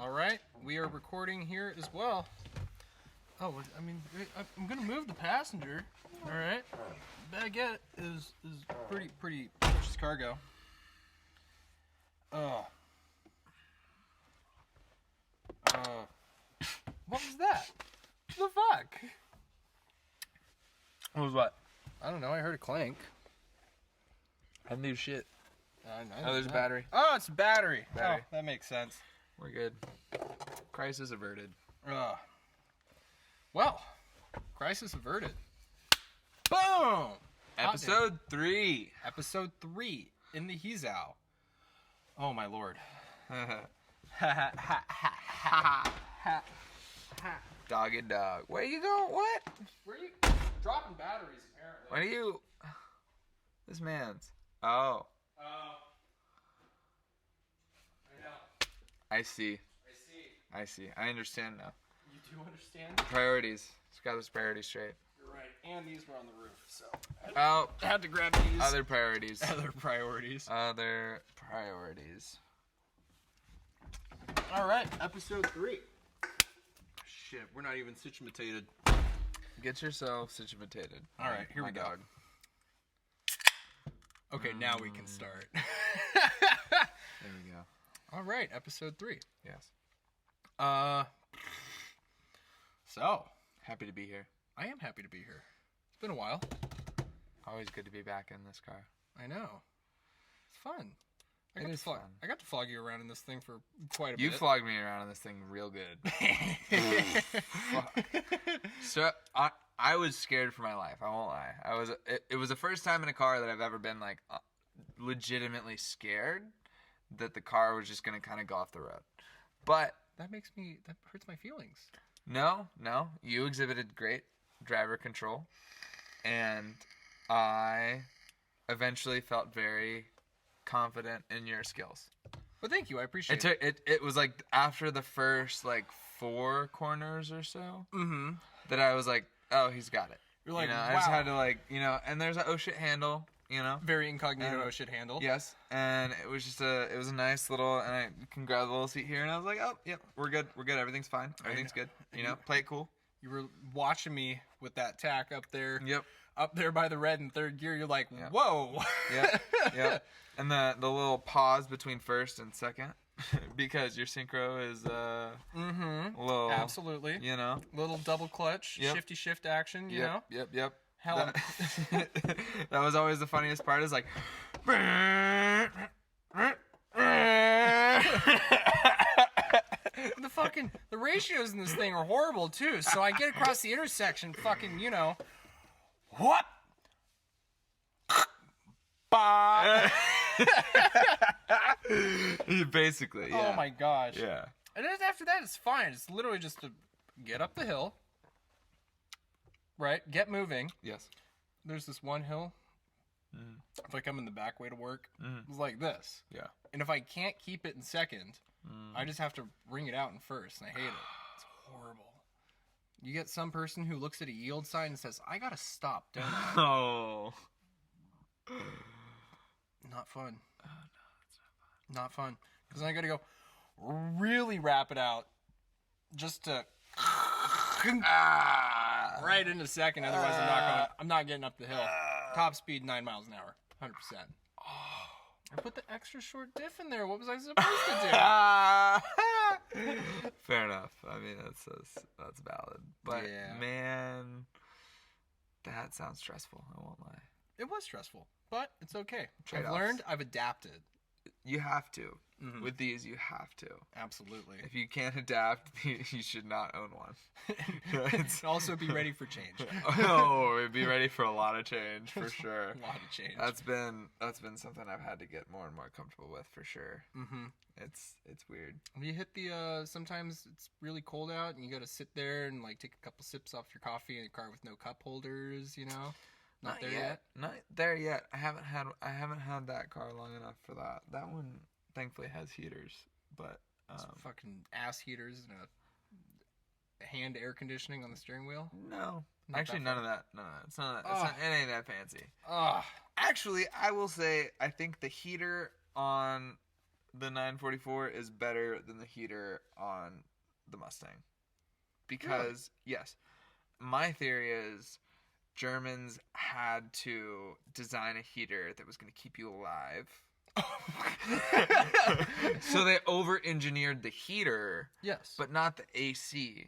All right, we are recording here as well. Oh, I mean, I'm gonna move the passenger. All right, baguette is pretty precious cargo. What was that? What the fuck? What was what? I don't know. I heard a clank. I knew shit. Oh, there's a battery. Oh, it's a battery. Battery. Oh, that makes sense. We're good. Crisis averted. Well, crisis averted. Boom! Episode 3. Episode 3 in the Hizao. Oh my lord. Dog and dog. Where you going? What? Where are you dropping batteries apparently? What are you? This man's. Oh. I know. I see. I understand now. You do understand? Priorities. He's got his priorities straight. You're right. And these were on the roof, so Oh. I had to grab these. Other priorities. Other priorities. Other priorities. All right, episode 3. Shit, we're not even situated. Get yourself situated. All right, here we go. Dog. Okay, now we can start. There we go. All right, episode 3. Yes. So, Happy to be here. I am happy to be here. It's been a while. Always good to be back in this car. I know. It's fun. It is fun. I got to flog you around in this thing for quite a You bit. flogged me around on this thing real good. So I was scared for my life. I won't lie. It was the first time in a car that I've ever been like legitimately scared that the car was just gonna kind of go off the road. But that hurts my feelings. no, you exhibited great driver control, and I eventually felt very confident in your skills. Well, thank you. I appreciate it. It was like after the first like 4 corners or so that I was like, oh, he's got it. You're like, I wow. just had to like, and there's an oh shit handle, Very incognito oh shit handle. Yes, and it was a nice little, and I can grab the little seat here, and I was like, oh, yep, we're good, everything's fine, everything's good, play it cool. You were watching me with that tack up there. Yep. Up there by the red in third gear. You're like, whoa. Yep. And the little pause between first and second, because your synchro is a little, absolutely. Little double clutch, shifty shift action. You know. Yep. Hell. That was always the funniest part. Is like. The ratios in this thing are horrible too. So I get across the intersection, fucking, what? Basically, yeah. Oh my gosh. Yeah. And then after that, it's fine. It's literally just to get up the hill, right? Get moving. Yes. There's this one hill. If I come in the back way to work, it's like this. Yeah. And if I can't keep it in second, I just have to ring it out in first, and I hate it. It's horrible. You get some person who looks at a yield sign and says, I gotta stop, don't I? Oh. Not fun. Oh, no, that's not fun. Because then I gotta go really wrap it out just to right into second. Otherwise, I'm not getting up the hill. Top speed 9 miles an hour, 100%. I put the extra short diff in there. What was I supposed to do? Fair enough. I mean, that's valid. But man, that sounds stressful. I won't lie. It was stressful, but it's okay. Trade-offs. I've learned. I've adapted. You have to. With these, you have to. Absolutely. If you can't adapt, you should not own one. And also be ready for change. Oh, be ready for a lot of change, for sure. A lot of change. That's been something I've had to get more and more comfortable with, for sure. It's weird. You hit the sometimes it's really cold out and you gotta sit there and like take a couple sips off your coffee in a car with no cup holders, Not there yet. Not there yet. I haven't had that car long enough for that. That one thankfully has heaters, but fucking ass heaters and a hand air conditioning on the steering wheel. No, actually none of that. No, it's not. It ain't that fancy. Ugh. Actually, I will say I think the heater on the 944 is better than the heater on the Mustang. Because, yes, my theory is Germans had to design a heater that was going to keep you alive. So they over-engineered the heater, Yes. but not the AC.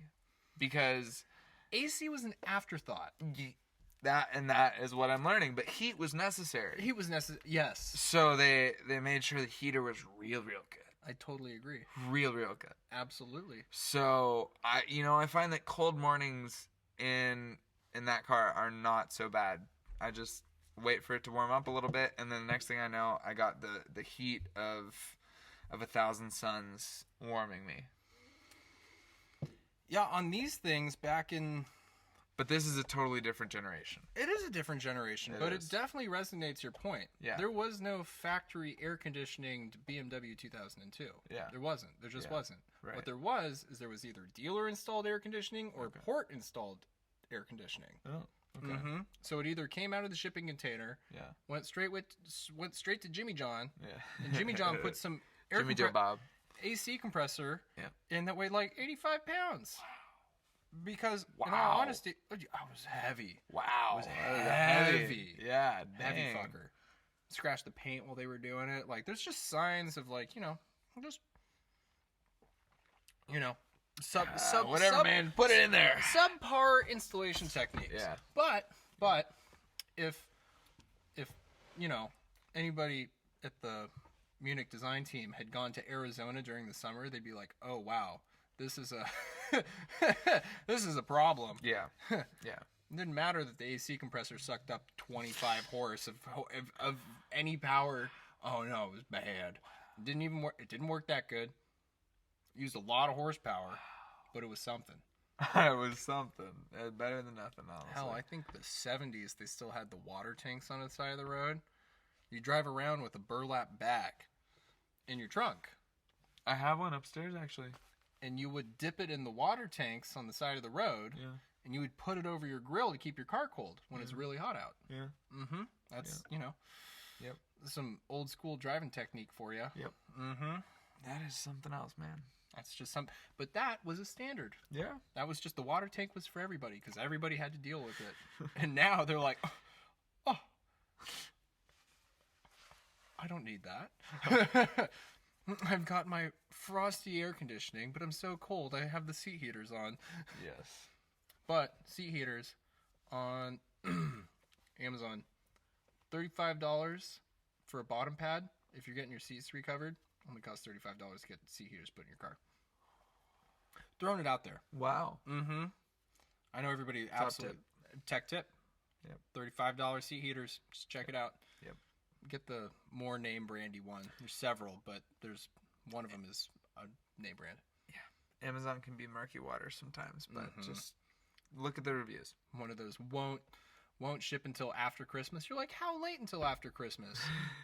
Because AC was an afterthought. that is what I'm learning. But heat was necessary. Heat was necessary. Yes. So they made sure the heater was real good. I totally agree. Real good. Absolutely. So I find that cold mornings in that car are not so bad. I just wait for it to warm up a little bit, and then the next thing I know, I got the heat of 1,000 suns warming me. Yeah, on these things back in... But this is a totally different generation. It is a different generation, but it definitely resonates your point. Yeah. There was no factory air conditioning to BMW 2002. Yeah. There wasn't. There just wasn't. Right. What there was either dealer-installed air conditioning or port-installed air conditioning. Oh, okay. Mm-hmm. So it either came out of the shipping container, went straight to Jimmy John, and Jimmy John put some Jimmy Joe Bob AC compressor in that weighed like 85 pounds. Because, in Wow. all honesty, I was heavy. Wow. It was heavy. Yeah, Heavy dang. fucker. Scratched the paint while they were doing it. Like, there's just signs of, like, Whatever, man. Put it in there. Subpar installation techniques. Yeah. But if anybody at the Munich design team had gone to Arizona during the summer, they'd be like, "Oh wow, this is a this is a problem." Yeah. Yeah. It didn't matter that the AC compressor sucked up 25 horse of any power. Oh no, it was bad. It didn't even work. It didn't work that good. Used a lot of horsepower, but it was something. It was something. Better than nothing, honestly. Hell, I think the 70s, they still had the water tanks on the side of the road. You drive around with a burlap bag in your trunk. I have one upstairs, actually. And you would dip it in the water tanks on the side of the road. Yeah. And you would put it over your grill to keep your car cold when it's really hot out. Yeah. Mm-hmm. That's, Yep. some old school driving technique for you. Yep. Mm-hmm. That is something else, man. That's just some, but that was a standard. Yeah. That was just, the water tank was for everybody because everybody had to deal with it. And now they're like, oh, I don't need that. I've got my frosty air conditioning, but I'm so cold. I have the seat heaters on. Yes. But seat heaters on Amazon, $35 for a bottom pad. If you're getting your seats recovered, only costs $35 to get seat heaters put in your car. Throwing it out there. Wow. Mm-hmm. I know everybody absolutely tech tip. Yep. $35 seat heaters. Just check it out. Yep. Get the more name brandy one. There's several, but there's one of them is a name brand. Yeah. Amazon can be murky water sometimes, but just look at the reviews. One of those won't ship until after Christmas. You're like, how late until after Christmas?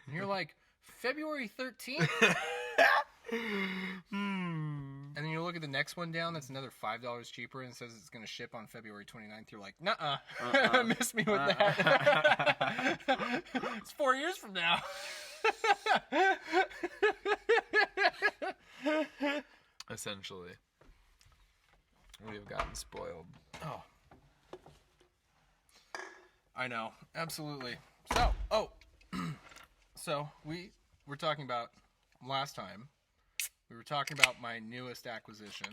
And you're like, February 13th? And then you look at the next one down that's another $5 cheaper and says it's going to ship on February 29th. You're like, nuh-uh. Miss me with that. It's 4 years from now. Essentially. We have gotten spoiled. Oh. I know. Absolutely. So, we were talking about last time. We were talking about my newest acquisition.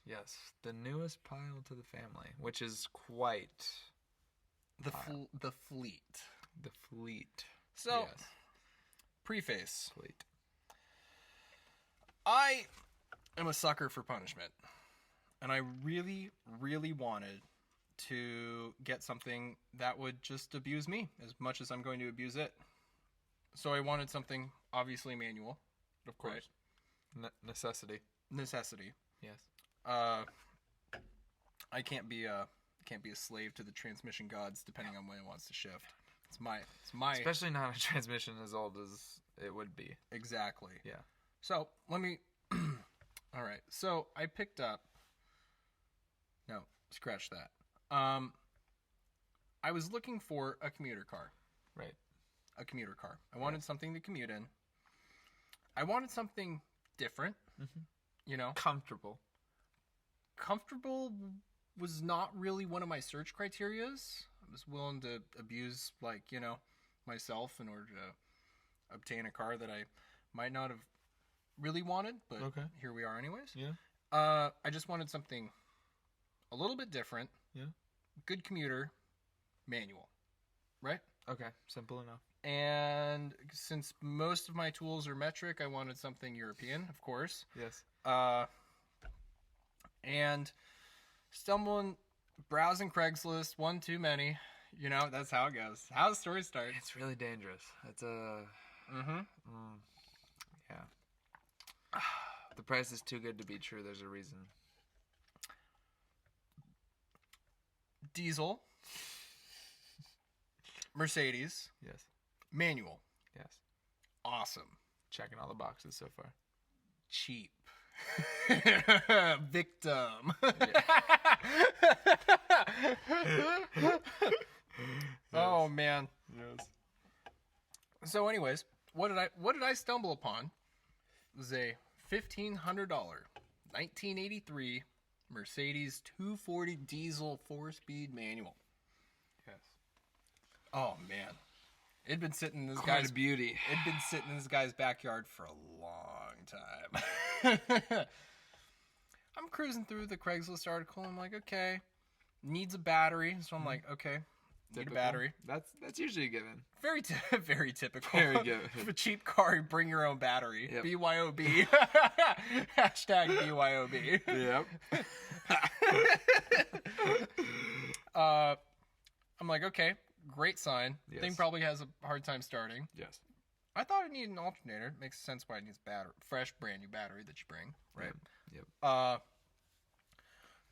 Yes, the newest pile to the family, which is quite the fleet. The fleet. So, yes. Preface. Fleet. I am a sucker for punishment. And I really, really wanted to get something that would just abuse me as much as I'm going to abuse it. So I wanted something obviously manual. Of course. Right? Necessity. Yes. Yes. I can't be a slave to the transmission gods depending on when it wants to shift. It's my Especially not a transmission as old as it would be. Exactly. Yeah. So let me all right. So I picked up scratch that. I was looking for a commuter car. Right. A commuter car. I wanted something to commute in. I wanted something different. You know, Comfortable. comfortable was not really one of my search criterias. I was willing to abuse, like, you know, myself in order to obtain a car that I might not have really wanted, but Okay. here we are anyways. Yeah. I just wanted something a little bit different. Yeah. Good commuter, manual, right? Okay. Simple enough. And since most of my tools are metric, I wanted something European, of course. Yes. And browsing Craigslist, one too many. You know, that's how it goes. How the story starts. It's really dangerous. It's a. Yeah. The price is too good to be true. There's a reason. Diesel, Mercedes, Yes. manual, Yes. awesome, Checking all the boxes so far. cheap, victim. Oh man. Yes. So, anyways, what did I stumble upon? It was a $1,500, 1983 Mercedes 240 diesel 4-speed manual. Yes. Oh man, it'd been sitting in this Quite guy's a beauty. It'd been sitting in this guy's backyard for a long time. I'm cruising through the Craigslist article. I'm like, okay, needs a battery. So I'm like, okay, need Typical. a battery. That's usually a given. Very typical. Very good. For a cheap car, you bring your own battery. Yep. BYOB. Hashtag BYOB. Yep. I'm like, okay, great sign. Yes. Thing probably has a hard time starting. Yes. I thought it needed an alternator. Makes sense why it needs fresh, brand new battery that you bring, right? Yep.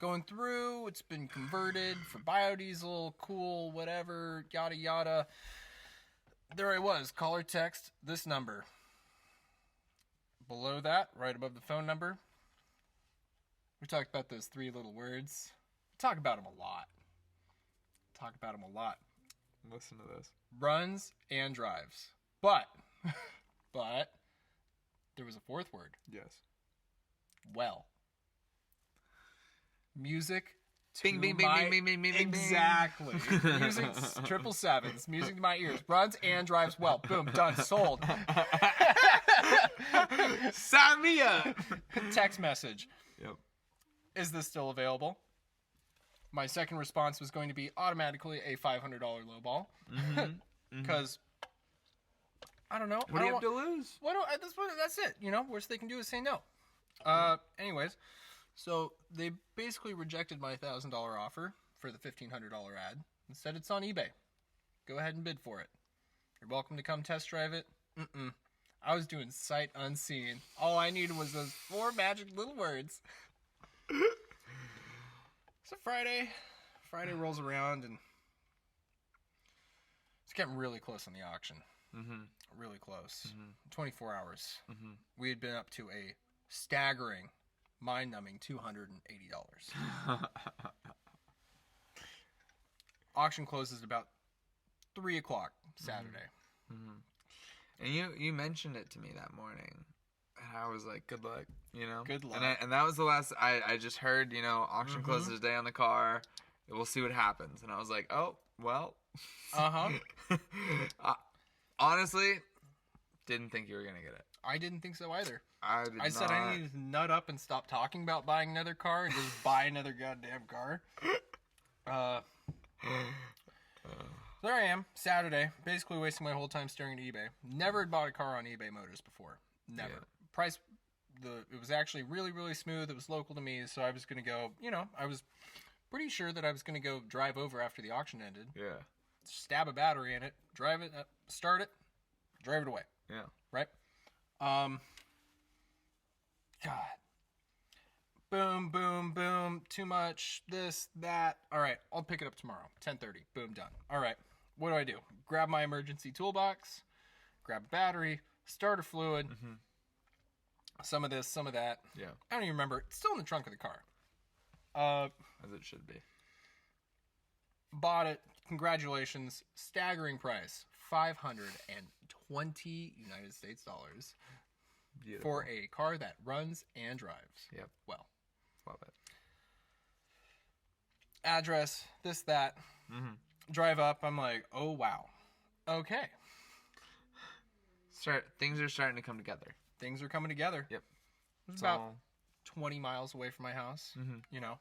Going through, it's been converted for biodiesel, cool, whatever, yada yada. There I was, call or text this number. Below that, right above the phone number, we talked about those 3 little words. We talk about them a lot. Listen to this. Runs and drives. But there was a 4th word. Yes. Well. Music to Bing, bing, bing, my... bing, bing, bing, bing, bing. Exactly. Music, 777s. Music to my ears. Runs and drives well. Boom, done, sold. Sign me up. Text message. Yep. Is this still available? My second response was going to be automatically a $500 low ball. Because, I don't know. What do you have to lose? That's it. You know, worst they can do is say no. Anyways, so they basically rejected my $1,000 offer for the $1,500 ad and said it's on eBay. Go ahead and bid for it. You're welcome to come test drive it. I was doing sight unseen. All I needed was those 4 magic little words. So Friday rolls around and it's getting really close on the auction. Really close. 24 hours. We had been up to a staggering, mind-numbing $280. Auction closes at about 3 o'clock Saturday. And you mentioned it to me that morning. And I was like, good luck, you know? Good luck. And that was the last, I just heard, you know, auction closes today on the car. We'll see what happens. And I was like, oh, well. Honestly, didn't think you were going to get it. I didn't think so either. I said I needed to nut up and stop talking about buying another car and just buy another goddamn car. There I am, Saturday, basically wasting my whole time staring at eBay. Never had bought a car on eBay Motors before. Never. Yeah. It was actually really, really smooth. It was local to me, so I was going to go, you know, I was pretty sure that I was going to go drive over after the auction ended. Yeah. Stab a battery in it, drive it, start it, drive it away. Yeah. Right? God. Boom, boom, boom. Too much. This, that. All right. I'll pick it up tomorrow. 10:30. Boom, done. All right. What do? Grab my emergency toolbox, grab a battery, starter fluid, some of this, some of that. Yeah. I don't even remember. It's still in the trunk of the car. As it should be. Bought it. Congratulations. Staggering price. $520 United States dollars. Beautiful. for a car that runs and drives. Yep. Well, Love it. address, this, that. Mm-hmm. Drive up. I'm like, oh, wow. Okay. Things are starting to come together. Things are coming together. Yep. It's about 20 miles away from my house, Mm-hmm. you know.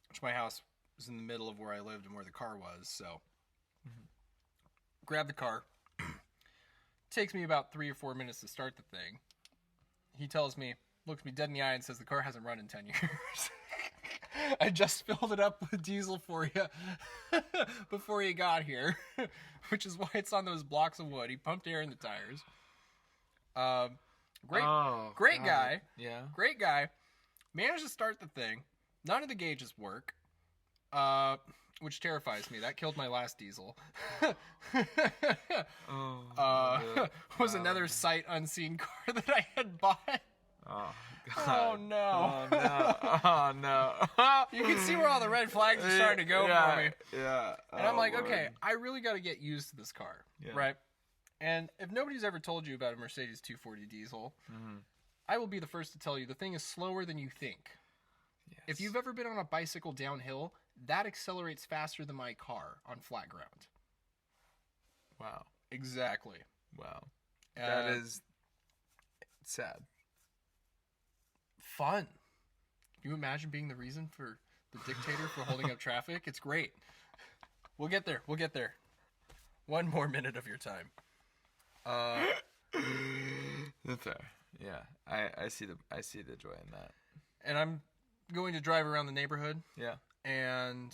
Which my house was in the middle of where I lived and where the car was, so. Grab the car. Takes me about 3 or 4 minutes to start the thing. He tells me, looks me dead in the eye and says the car hasn't run in 10 years. I just filled it up with diesel for you before you got here, which is why it's on those blocks of wood. He pumped air in the tires. Great guy. Yeah. Great guy. Managed to start the thing. None of the gauges work, which terrifies me. That killed my last diesel. Was another sight unseen car that I had bought. Oh, Oh God. no. Oh, no. Oh, no. You can see where all the red flags are starting to go for me. Yeah. And I'm like, okay, I really got to get used to this car, Yeah. right? And if nobody's ever told you about a Mercedes 240 diesel, Mm-hmm. I will be the first to tell you the thing is slower than you think. Yes. If you've ever been on a bicycle downhill, that accelerates faster than my car on flat ground. Wow. Exactly. Wow. That Uh, is sad. fun. Can you imagine being the reason for the dictator for holding up traffic? It's great. We'll get there. We'll get there. One more minute of your time. That's fair. Yeah. I see the joy in that. And I'm going to drive around the neighborhood, Yeah. and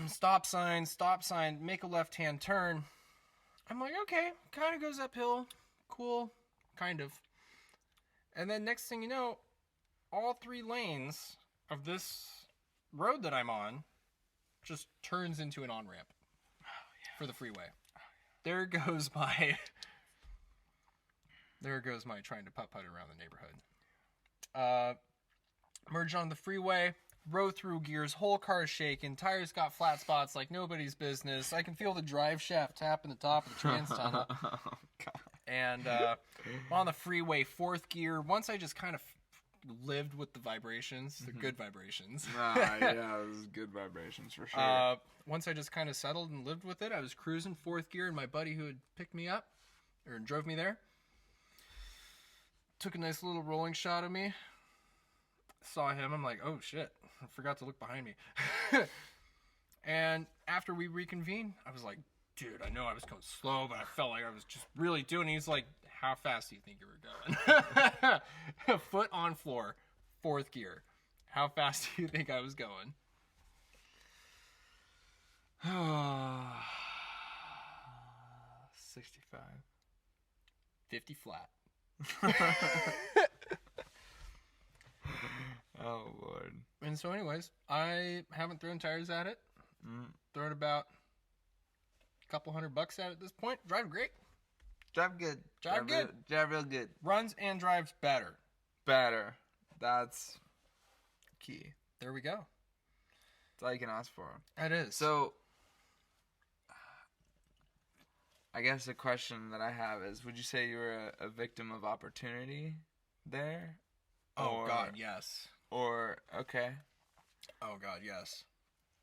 stop sign, make a left-hand turn. I'm like, okay, kind of goes uphill. Cool, kind of. And then next thing you know, all 3 lanes of this road that I'm on just turns into an on-ramp for the freeway. There goes my trying to putt-putt around the neighborhood. Merge on the freeway, row through gears, whole car is shaking, tires got flat spots like nobody's business. I can feel the drive shaft tapping the top of the trans tunnel. Oh, God. And on the freeway, 4th gear. Once I just kind of lived with the vibrations, the good vibrations. Yeah, it was good vibrations for sure. Once I just kind of settled and lived with it, I was cruising 4th gear, and my buddy who had picked me up or drove me there took a nice little rolling shot of me. Saw him. I'm like, oh shit, I forgot to look behind me. And after we reconvened, I was like, dude, I know I was going slow, but I felt like I was just really doing it. He's like, how fast do you think you were going? Foot on floor, 4th gear. How fast do you think I was going? 65. 50 flat. Oh, Lord. And so anyways, I haven't thrown tires at it. Thrown about a couple $100 at it at this point. Drive great. Drive good. Drive good. Drive real good. Runs and drives better. Better. That's key. There we go. That's all you can ask for. That is. So, I guess the question that I have is, would you say you were a victim of opportunity there? Oh, Or- God, yes. Or, okay. Oh, God, yes.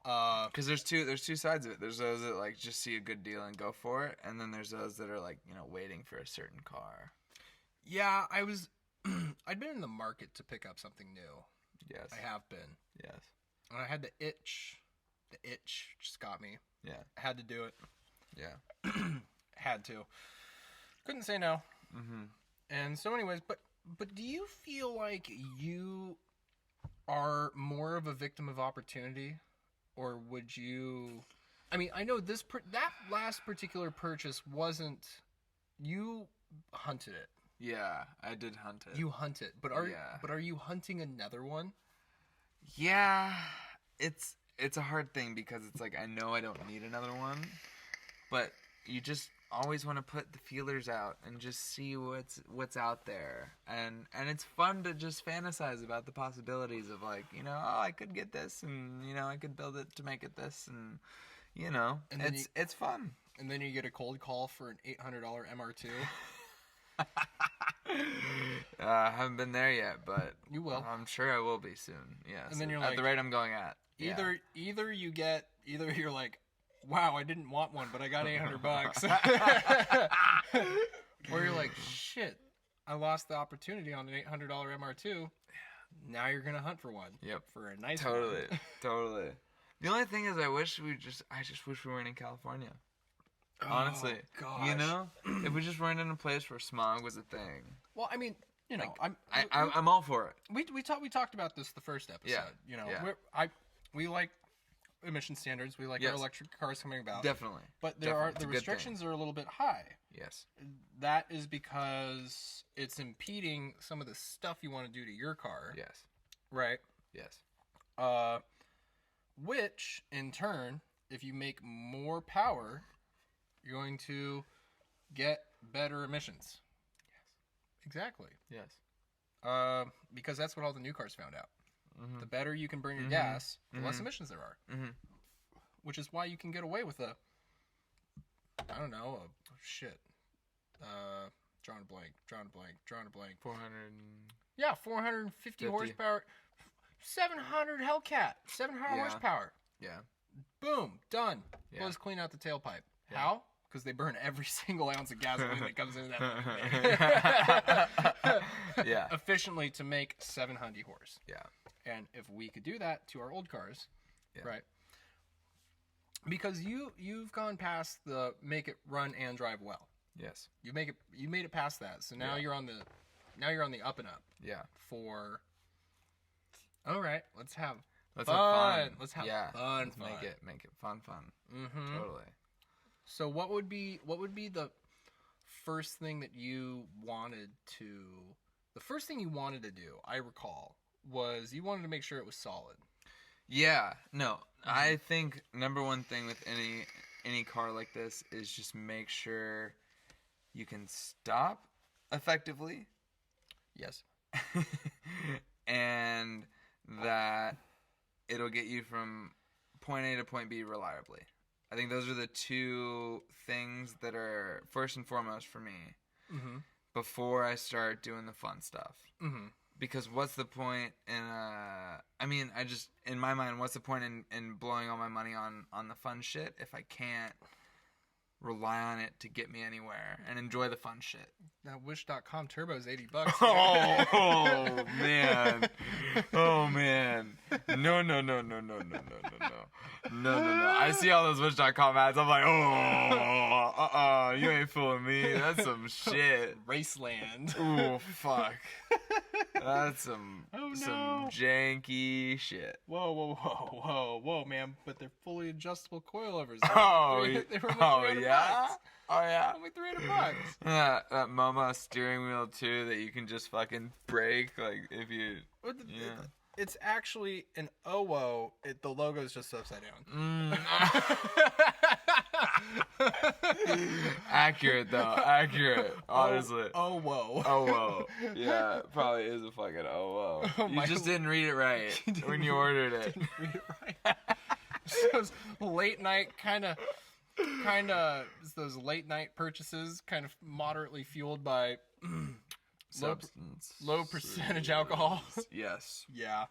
Because there's two sides of it. There's those that like just see a good deal and go for it, and then there's those that are like, waiting for a certain car. Yeah, I was... I'd been in the market to pick up something new. Yes. I have been. Yes. And I had the itch. The itch just got me. Yeah. I had to do it. Yeah. Had to. Couldn't say no. Mm-hmm. And so anyways, but do you feel like you are more of a victim of opportunity, or would you? I mean, I know that last particular purchase wasn't. You hunted it. Yeah, I did hunt it. You hunt it, but are you hunting another one? Yeah, it's a hard thing because it's like I know I don't need another one, but you just always want to put the feelers out and just see what's out there, and it's fun to just fantasize about the possibilities of like, oh, I could get this, and I could build it to make it this, and you know, And then it's fun. And then you get a cold call for an $800 MR2. I haven't been there yet, but You will. I'm sure I will be soon. Yeah. And then you're at like, the rate I'm going at. Either you're like, wow, I didn't want one, but I got $800. Or you're like, shit, I lost the opportunity on an $800 MR2. Now you're gonna hunt for one. Yep. For a nice Totally. one. Totally. The only thing is, I just wish we weren't in California. Honestly, gosh. you know, if we just weren't in a place where smog was a thing. Well, I mean, you know, I'm all for it. We talked about this the first episode. Yeah. You know, Yeah. we like emission standards. We like Yes. our electric cars coming about. Definitely. But the It's a good restrictions thing. are a little bit high. Yes. That is because it's impeding some of the stuff you want to do to your car. Yes. Right. Yes. Which in turn, if you make more power, you're going to get better emissions. Yes. Exactly. Yes. Because that's what all the new cars found out. Mm-hmm. The better you can burn your Mhm. gas, the less Mhm. emissions there are. Mm-hmm. Which is why you can get away with a, I don't know, drawing a blank. 400. Yeah, 450 50. horsepower, 700 Hellcat, 700 Yeah. horsepower. Yeah. Boom, done. Yeah. Blows clean out the tailpipe. Yeah. How? Because they burn every single ounce of gasoline that comes into that thing. Yeah. Efficiently to make 700 horse. Yeah. And if we could do that to our old cars, Yeah. right? Because you've gone past the make it run and drive well. Yes. You made it past that. So now Yeah. you're on the up and up Yeah. for. All right, let's have Let's fun. have fun. Let's have yeah. fun. Let's make it fun. Mm-hmm. Totally. So what would be the first thing that you wanted to? The first thing you wanted to do, I recall, was you wanted to make sure it was solid. Yeah. No. I think number one thing with any car like this is just make sure you can stop effectively. Yes. And that it'll get you from point A to point B reliably. I think those are the two things that are first and foremost for me Mm-hmm. before I start doing the fun stuff. Mm-hmm. Because what's the point in in my mind, what's the point in blowing all my money on the fun shit if I can't rely on it to get me anywhere and enjoy the fun shit? That Wish.com turbo is $80. Oh man. Oh man. No. I see all those Wish.com ads. I'm like, you ain't fooling me. That's some shit. Raceland. Ooh, fuck. That's some Oh, some no. janky shit. Whoa, man! But they're fully adjustable coilovers. Oh, They were oh only $300 yeah. bucks. Oh yeah. Only $300. Yeah, that MoMA steering wheel too that you can just fucking break like if you. What the- Yeah. It's actually an OWO. The logo's just upside down. Accurate though, accurate. Honestly. OWO. Oh whoa. Yeah, it probably is a fucking oh whoa. Oh, You my- just didn't read it right when you ordered it. Didn't read it right. Those late night kind of those late night purchases, kind of moderately fueled by Substance. low percentage alcohol. Yes. Yeah.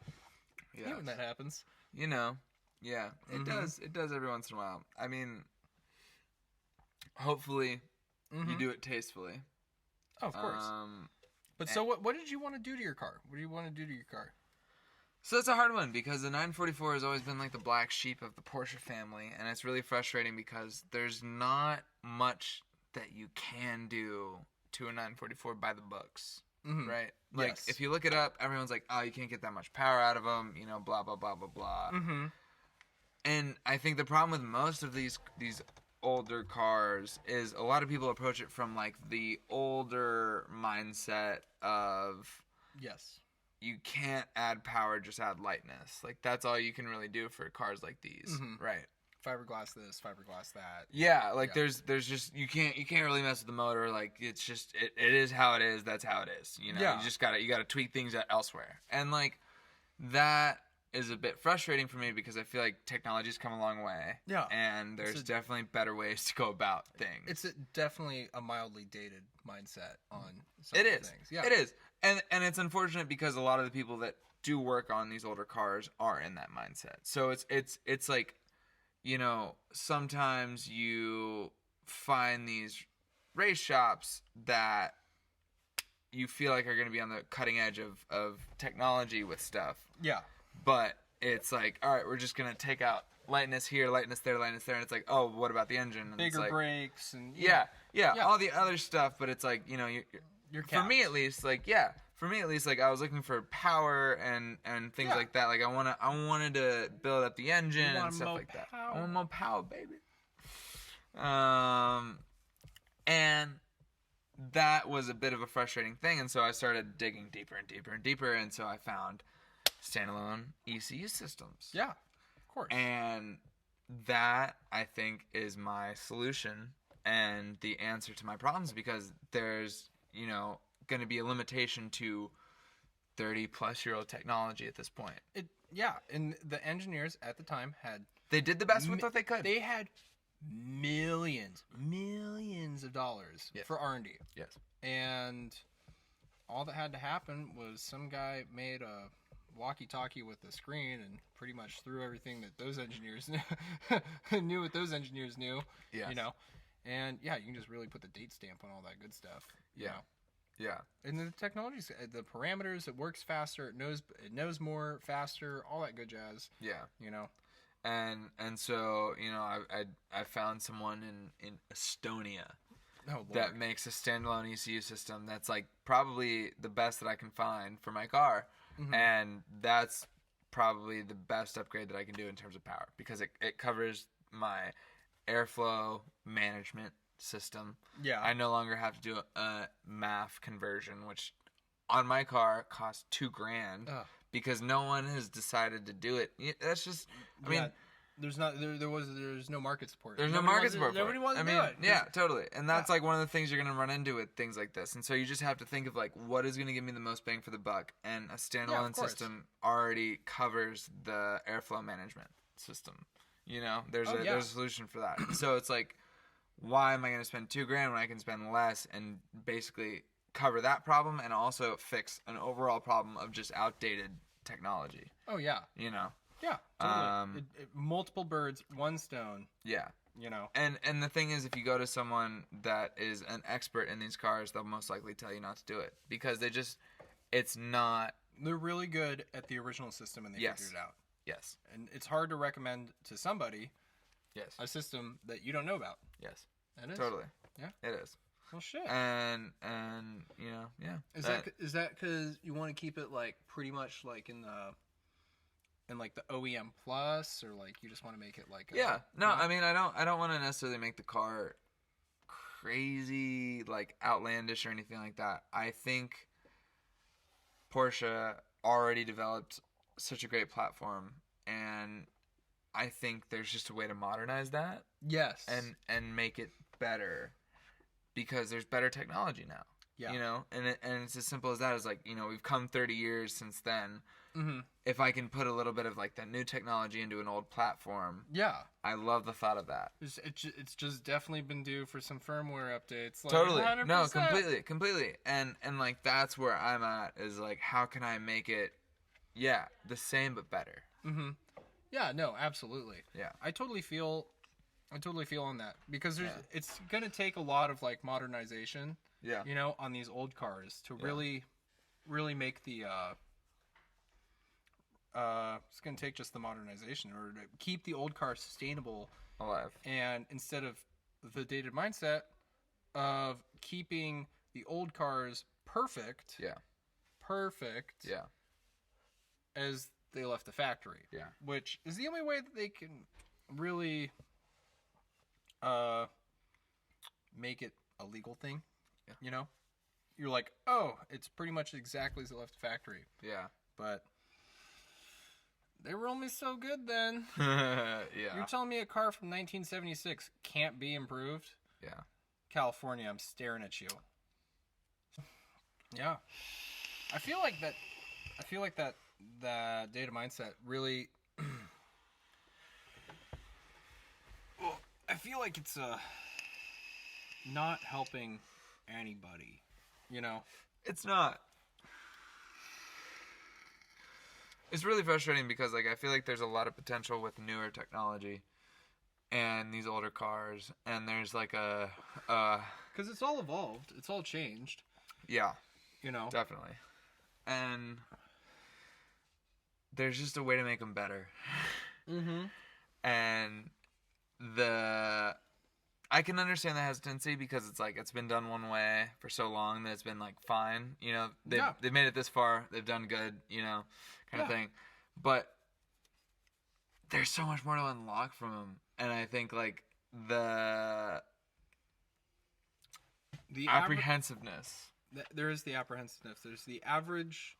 Yes. I hate when that happens. You know. Yeah. It Mhm. does. It does every once in a while. I mean, hopefully you Mhm. do it tastefully. Oh, of course. But so what did you want to do to your car? What do you want to do to your car? So it's a hard one because the 944 has always been like the black sheep of the Porsche family, and it's really frustrating because there's not much that you can do to a 944 by the books, Mhm. right? Like Yes. if you look it up, everyone's like, "Oh, you can't get that much power out of them," you know, blah blah blah blah blah. Mm-hmm. And I think the problem with most of these older cars is a lot of people approach it from like the older mindset of Yes. you can't add power, just add lightness. Like that's all you can really do for cars like these, Mhm. right? Fiberglass this, fiberglass that. Yeah, like Yeah. there's just you can't really mess with the motor. Like it's just it is how it is. That's how it is. You know, Yeah. you just gotta tweak things elsewhere. And like that is a bit frustrating for me because I feel like technology's come a long way. Yeah. And there's definitely better ways to go about things. It's definitely a mildly dated mindset on some It of the is. things. Yeah. It is. And it's unfortunate because a lot of the people that do work on these older cars are in that mindset. So it's like, you know, sometimes you find these race shops that you feel like are going to be on the cutting edge of technology with stuff. Yeah. But it's like, all right, we're just going to take out lightness here, lightness there, lightness there. And it's like, oh, what about the engine? And Bigger it's like, brakes and yeah, all the other stuff. But it's like, you know, You're for me at least, like, I was looking for power and things Yeah. like that. Like, I wanted to build up the engine and stuff more like that. power. I want more power, baby. And that was a bit of a frustrating thing, and so I started digging deeper and deeper and deeper, and so I found standalone ECU systems. Yeah, of course. And that, I think, is my solution and the answer to my problems, because there's, you know, going to be a limitation to 30-plus-year-old technology at this point. And the engineers at the time had... They did the best with what they could. They had millions of dollars Yes. for R&D. Yes. And all that had to happen was some guy made a walkie-talkie with a screen and pretty much threw everything that those engineers knew what those engineers knew. Yes. You know? And yeah, you can just really put the date stamp on all that good stuff. You know? Yeah. And the technology, the parameters, it works faster, it knows more faster, all that good jazz. Yeah. You know? And so, you know, I found someone in Estonia Oh, Lord. that makes a standalone ECU system that's like probably the best that I can find for my car. Mm-hmm. And that's probably the best upgrade that I can do in terms of power, because it covers my airflow management system. Yeah. I no longer have to do a MAF conversion, which on my car costs $2,000 Ugh. because no one has decided to do it. That's just, I mean, there's no market support. there's no Nobody market wants support. Nobody wants to I mean, do it. yeah, totally. And that's like one of the things you're gonna run into with things like this. And so you just have to think of like, what is gonna give me the most bang for the buck? And a standalone course. system already covers the airflow management system. You know, there's a solution for that. So it's like, why am I gonna spend $2,000 when I can spend less and basically cover that problem and also fix an overall problem of just outdated technology? Oh yeah. You know. Yeah. Totally. Multiple birds, one stone. Yeah. You know. And the thing is, if you go to someone that is an expert in these cars, they'll most likely tell you not to do it, because it's not. They're really good at the original system, and they figured it out. Yes. And it's hard to recommend to somebody Yes. a system that you don't know about. Yes. It is. Totally. Yeah. It is. Well, shit. And you know, yeah. Is that because you want to keep it like pretty much like in like the OEM plus, or like you just want to make it like yeah. No, I mean, I don't want to necessarily make the car crazy, like outlandish or anything like that. I think Porsche already developed such a great platform, and I think there's just a way to modernize that. Yes. And make it better, because there's better technology now. Yeah. You know, and it's as simple as that. It's like, you know, we've come 30 years since then. Mm-hmm. If I can put a little bit of like that new technology into an old platform, Yeah. I love the thought of that. It's just definitely been due for some firmware updates. Like Totally. 100%. No, completely. And like that's where I'm at, is like, how can I make it, the same but better? Mm-hmm. Yeah. No. Absolutely. Yeah. I totally feel on that, because it's gonna take a lot of like modernization. Yeah. You know, on these old cars to really make the it's gonna take just the modernization in order to keep the old car sustainable, Alive. and instead of the dated mindset of keeping the old cars perfect. Yeah. As they left the factory. Yeah. Which is the only way that they can really make it a legal thing. Yeah. You know? You're like, oh, it's pretty much exactly as it left the factory. Yeah. But they were only so good then. Yeah. You're telling me a car from 1976 can't be improved? Yeah. California, I'm staring at you. Yeah. I feel like that the data mindset really. Well, I feel like it's not helping anybody. You know. It's not. It's really frustrating because like I feel like there's a lot of potential with newer technology and these older cars, and there's like Because it's all evolved. It's all changed. yeah, You know. definitely. And there's just a way to make them better. Mm-hmm. And I can understand the hesitancy because it's like it's been done one way for so long that it's been like fine, you know. They've made it this far, they've done good, you know, kind of thing. But there's so much more to unlock from them, and I think like the apprehensiveness. There is the apprehensiveness. There's the average.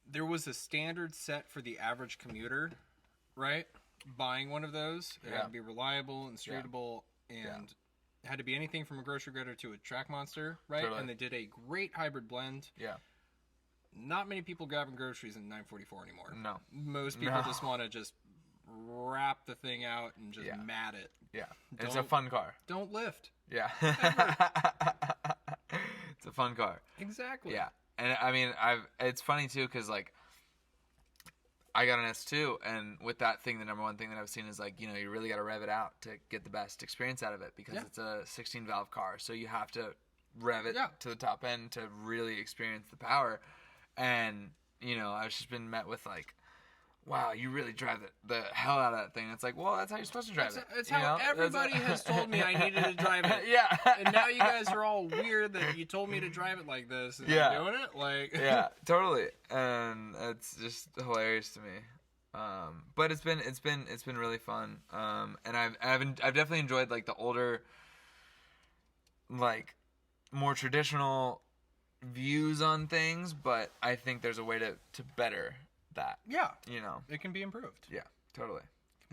There was a standard set for the average commuter, right? Buying one of those, it had to be reliable and streetable, and it had to be anything from a grocery getter to a track monster, right? Totally. And they did a great hybrid blend. Yeah. Not many people grabbing groceries in 944 anymore. No. Most people just want to just wrap the thing out and just mat it. Yeah. It's a fun car. Don't lift. Yeah. It's a fun car. Exactly. Yeah. And I mean, it's funny too because like I got an S2, and with that thing, the number one thing that I've seen is like, you know, you really got to rev it out to get the best experience out of it because it's a 16 valve car, so you have to rev it to the top end to really experience the power. And you know, I've just been met with like, wow, you really drive the hell out of that thing. It's like, well, that's how you're supposed to drive it. It's how everybody has told me I needed to drive it. Yeah. And now you guys are all weird that you told me to drive it like this. And I'm doing it like. Yeah, totally. And it's just hilarious to me. But it's been really fun. And I've definitely enjoyed like the older, like more traditional views on things. But I think there's a way to better that. Yeah. You know, it can be improved. Yeah, totally.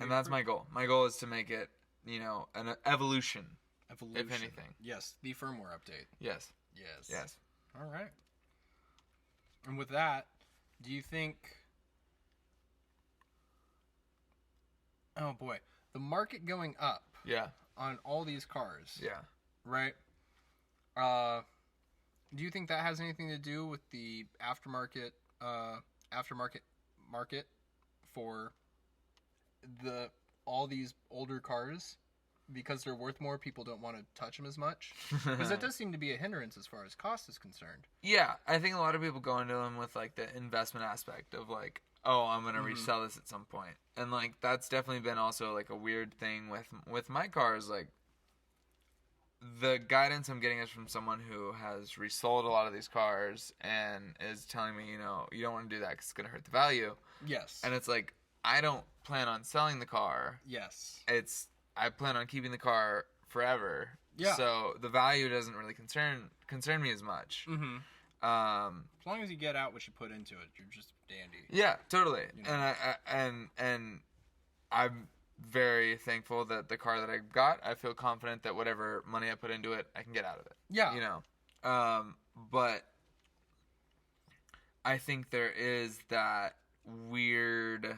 And that's my goal. My goal is to make it, you know, an evolution. If anything. Yes, the firmware update. Yes. All right. And with that, do you think... Oh, boy. The market going up on all these cars. Yeah. Right? Do you think that has anything to do with the aftermarket market for all these older cars? Because they're worth more, people don't want to touch them as much. Because that does seem to be a hindrance as far as cost is concerned. Yeah, I think a lot of people go into them with like the investment aspect of like, oh, I'm gonna resell this at some point, and like that's definitely been also like a weird thing with my cars. Like the guidance I'm getting is from someone who has resold a lot of these cars and is telling me, you know, you don't want to do that because it's gonna hurt the value. Yes. And it's like, I don't plan on selling the car. Yes. I plan on keeping the car forever. Yeah. So the value doesn't really concern me as much. Mm-hmm. As long as you get out what you put into it, you're just dandy. Yeah, totally. You know? And I'm very thankful that the car that I got, I feel confident that whatever money I put into it, I can get out of it. Yeah. You know. But I think there is that weird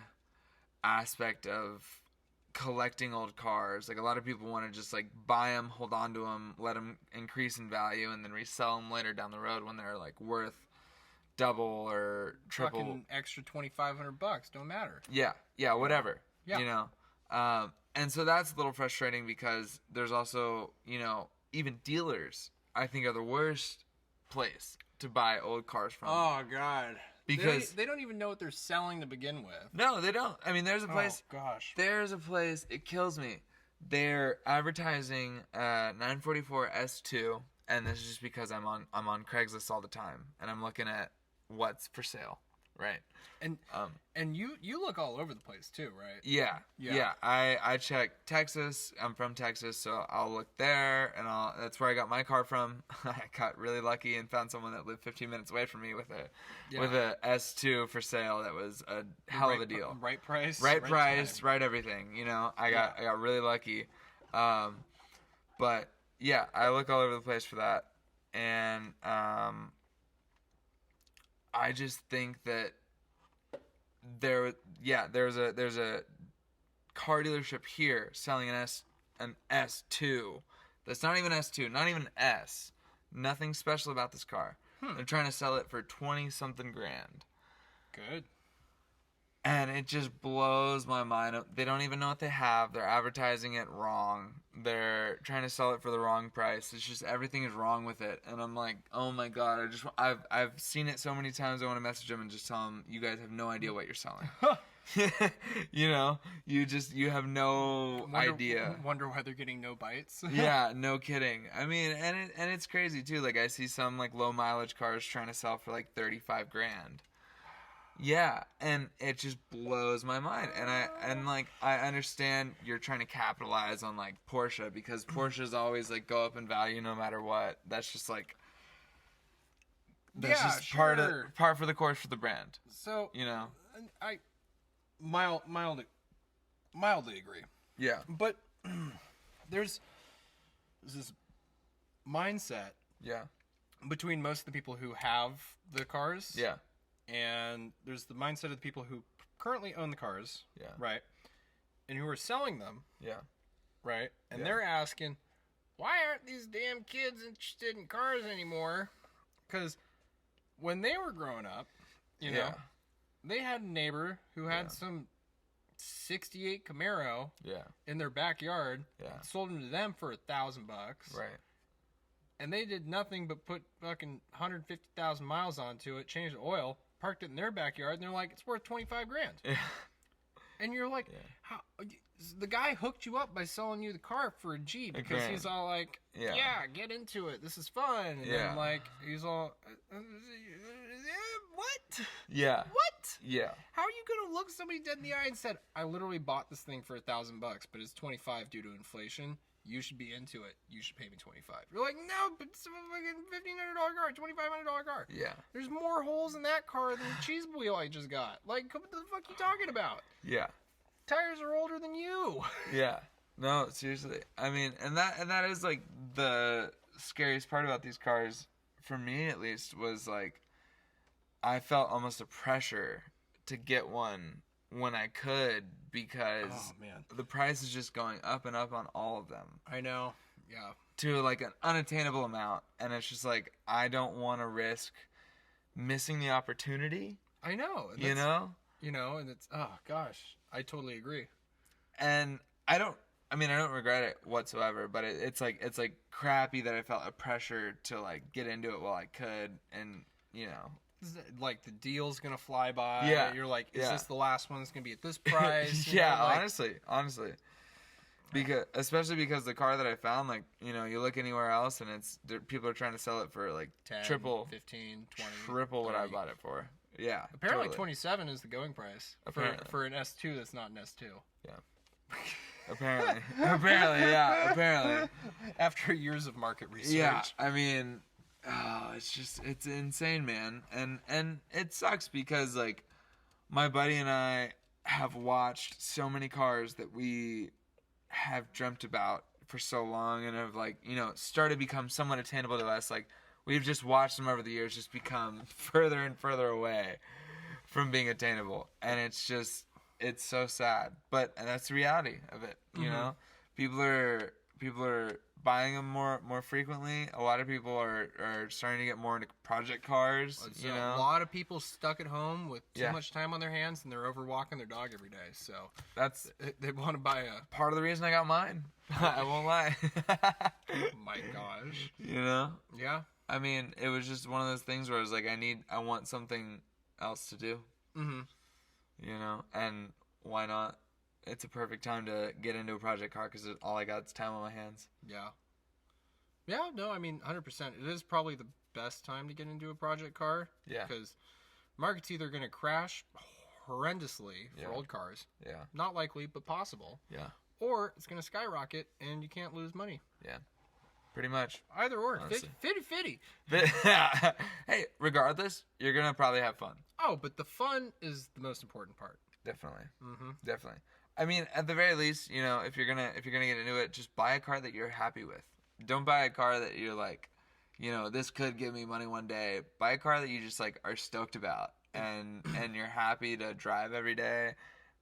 aspect of collecting old cars. Like a lot of people want to just like buy them, hold on to them, let them increase in value, and then resell them later down the road when they're like worth double or triple. Fucking extra $2,500, don't matter. Yeah, whatever. Yeah. You know, and so that's a little frustrating because there's also, you know, even dealers I think are the worst place to buy old cars from. Oh God. Because they don't even know what they're selling to begin with. No, they don't. I mean, there's a place. Oh gosh. There's a place. It kills me. They're advertising 944 S2, and this is just because I'm on Craigslist all the time, and I'm looking at what's for sale, right? And you look all over the place too, right? Yeah. I check Texas. I'm from Texas, so I'll look there, and that's where I got my car from. I got really lucky and found someone that lived 15 minutes away from me with a S2 for sale. That was a hell of a deal. Right price. Right price. Right everything. You know, I got really lucky. But yeah, I look all over the place for that, and I just think that there's a car dealership here selling an S2 that's not even S2, not even S. Nothing special about this car. They're trying to sell it for 20 something grand. Good. And it just blows my mind. They don't even know what they have. They're advertising it wrong. They're trying to sell it for the wrong price. It's just everything is wrong with it. And I'm like, oh my god! I've seen it so many times. I want to message them and just tell them, you guys have no idea what you're selling. You know, you have no idea. Wonder why they're getting no bites. Yeah, no kidding. I mean, and it's crazy too. Like I see some like low mileage cars trying to sell for like 35 grand. Yeah, and it just blows my mind. And I understand you're trying to capitalize on like Porsche because Porsches always like go up in value no matter what. That's just like just part for the course for the brand. So, you know, I mildly agree. Yeah. But there's this mindset Yeah. between most of the people who have the cars. Yeah. And there's the mindset of the people who currently own the cars, Yeah. right? And who are selling them, Yeah. right? And Yeah. they're asking, why aren't these damn kids interested in cars anymore? Because when they were growing up, you know, they had a neighbor who had some 68 Camaro Yeah. in their backyard, Yeah. sold them to them for $1,000. Right. And they did nothing but put fucking 150,000 miles onto it, changed the oil, parked it in their backyard, and they're like, it's worth 25 grand. Yeah. And you're like, how? The guy hooked you up by selling you the car for a G because grand. he's all like, Yeah. get into it. This is fun. And Yeah. then like, he's all, what? Yeah. What? Yeah. How are you going to look somebody dead in the eye and said, I literally bought this thing for $1,000, but it's 25 due to inflation. You should be into it. You should pay me 25. You're like, no, but it's a fucking $1,500 car, $2,500 car. Yeah. There's more holes in that car than the cheese wheel I just got. Like, what the fuck are you talking about? Yeah. Tires are older than you. Yeah. No, seriously. I mean, and that is like the scariest part about these cars, for me at least, was like I felt almost a pressure to get one when I could because the price is just going up and up on all of them. I know. Yeah. To like an unattainable amount, and it's just like I don't want to risk missing the opportunity. I know. You know? You know, and it's oh gosh, I totally agree. And I don't regret it whatsoever, but it's like crappy that I felt a pressure to like get into it while I could, and you know, like the deal's gonna fly by. Yeah, you're like, is yeah. this the last one that's gonna be at this price? You Yeah, know, like, honestly, because especially because the car that I found, like you know, you look anywhere else and people are trying to sell it for like 10, triple, 15, 20, triple what 30. I bought it for. Yeah, Apparently totally. 27 is the going price for an S2 that's not an S2. Yeah. Apparently, apparently. After years of market research. Yeah, I mean, it's insane, man, and it sucks because like my buddy and I have watched so many cars that we have dreamt about for so long and have like you know started to become somewhat attainable to us. Like we've just watched them over the years just become further and further away from being attainable, and it's so sad, but that's the reality of it. You know, people are buying them more frequently. A lot of people are starting to get more into project cars. So you know, a lot of people stuck at home with too Yeah. much time on their hands, and they're over walking their dog every day. So that's they want to buy a. part of the reason I got mine. I won't lie. Oh my gosh. You know, Yeah. I mean, it was just one of those things where I was like, I want something else to do. Mm-hmm. You know, and why not? It's a perfect time to get into a project car because all I got is time on my hands. Yeah. Yeah, no, I mean, 100%. It is probably the best time to get into a project car. Yeah. Because market's either going to crash horrendously for Yeah. old cars. Yeah. Not likely, but possible. Yeah. Or it's going to skyrocket and you can't lose money. Yeah. Pretty much. Either or. Honestly. 50-50. Hey, regardless, you're gonna probably have fun. Oh, but the fun is the most important part. Definitely. Mm-hmm. Definitely. I mean, at the very least, you know, if you're gonna get into it, just buy a car that you're happy with. Don't buy a car that you're like, this could give me money one day. Buy a car that you just like are stoked about and you're happy to drive every day,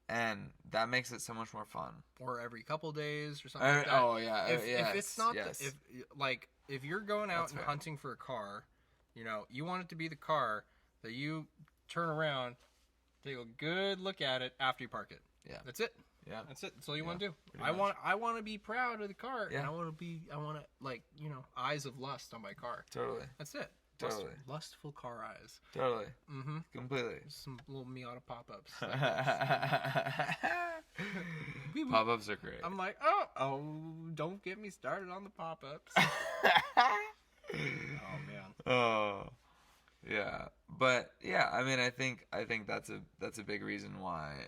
and that makes it so much more fun. Or every couple days or something like that. Oh yeah, If it's not yes. if you're going out That's and fair. hunting for a car, you want it to be the car that you turn around, take a good look at it after you park it. Yeah. That's it. Yeah. That's it. That's all you want to do. pretty I much. want to be proud of the car. Yeah. And I want to like, eyes of lust on my car. Totally. That's it. Totally. Lustful car eyes. Totally. Mm-hmm. Completely. Some little Miata pop-ups. Pop-ups are great. I'm like, oh, don't get me started on the pop-ups. Oh man. Oh, yeah. But yeah, I mean, I think that's a big reason why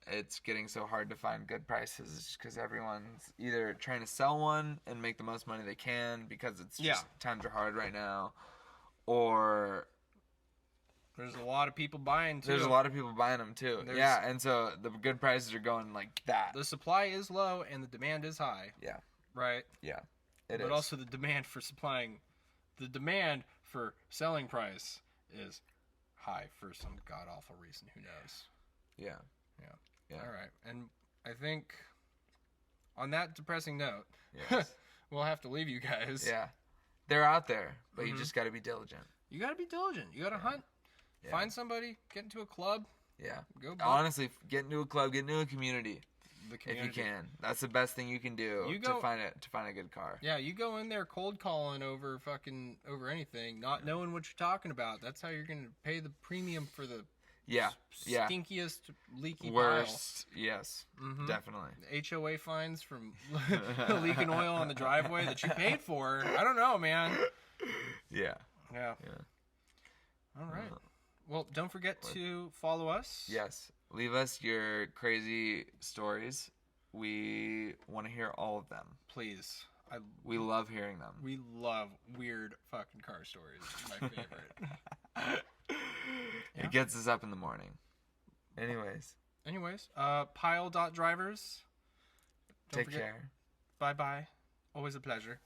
it's getting so hard to find good prices, because everyone's either trying to sell one and make the most money they can because it's just times are hard right now, or There's a lot of people buying too. there's a lot of people buying them too. Yeah, and so the good prices are going like that. The supply is low and the demand is high. Yeah. Right. Yeah. But also the demand for selling price is high for some god awful reason. Who knows? Yeah. All right. And I think on that depressing note, Yes. we'll have to leave you guys. Yeah. They're out there, but you Mhm. just got to be diligent. You got to be diligent. You got to hunt. Yeah. Find somebody. Get into a club. Yeah. Go. Honestly, get into a club, get into a community. The If you community. can, that's the best thing you can do You go- to find a good car. Yeah, you go in there cold calling over anything, not knowing what you're talking about. That's how you're gonna pay the premium for the Yeah, yeah. stinkiest leaky Worst, yes, pile. Mm-hmm. definitely. HOA fines from leaking oil on the driveway that you paid for. I don't know, man. Yeah, Yeah. yeah. All right. Well, don't forget to follow us. Yes, leave us your crazy stories. We want to hear all of them. Please. We love hearing them. We love weird fucking car stories. My favorite. Yeah. It gets us up in the morning. Anyways, Pile.drivers. Don't take forget- care. Bye-bye. Always a pleasure.